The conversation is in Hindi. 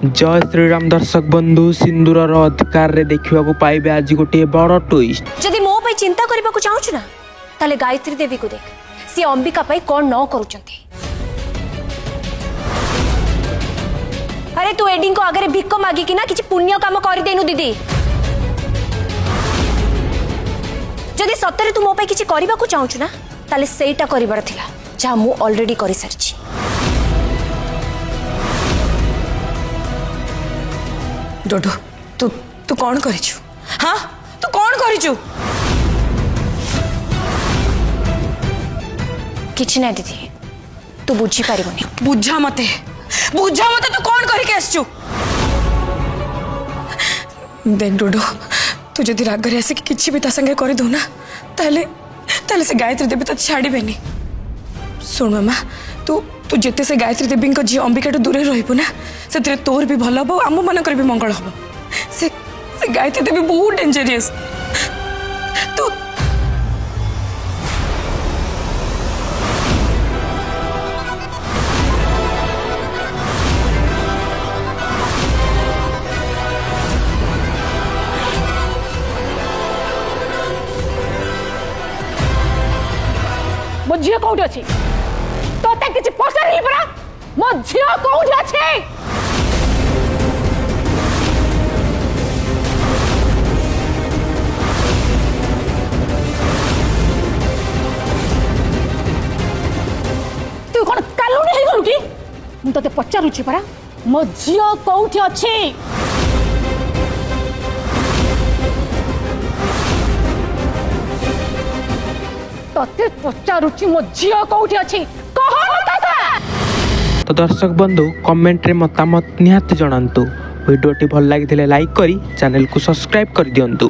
जय श्रीराम दर्शक बंधु सिंदूर अधिकार रे देखा पाइबे आज गोटे बड़ ट्विस्ट। जदि मो पे चिंता करबा को चाहूछु ना ताले गायत्री देवी को देख सी अंबिका पाई कोन न करूचंती। अरे तू एडिंग को आगे भिक्क मागी कि ना किछि पुण्य काम कर देनु दीदी। जदि सतरे तू मो पे किछि करबा को चाहूछु ना ताले सेटा करिबार थिला जा मु ऑलरेडी करि सारछि। डोडो तू तू कौन करिछु? हाँ तू कौन करिछु? किछि ना दीदी तू बुझी पारिबनी। बुझा मते तू कौन करके आसछु? देख डोडो तू जदि रागरे आसे किछि भी ता संगे करि दो ना ताले से गायत्री देवी त छाड़ीबेनी। सुन मामा तू तू जेते से गायत्री देवी को झी अंबिका दूर रहिबो ना से तोर भी भल हम आम मानकर भी मंगल हम। से गायत्री देवी बहुत डेंजरियस। तू मो झील कौटी अच्छी तोते किसी पचार पड़ा मो झील कौटी अच्छी तू कौन कालुनी है गलु कि मु तोते पचारुछि पड़ा मो झील कौटी अच्छी। तोते पचारुछि मो झील कौटी अच्छी कह नतासा। तो दर्शक बंधु कमेंट रे मतामत निहाती जणांतु। वीडियोटी भल लागिथिले लाइक करी चैनल को सब्सक्राइब कर दियंतु।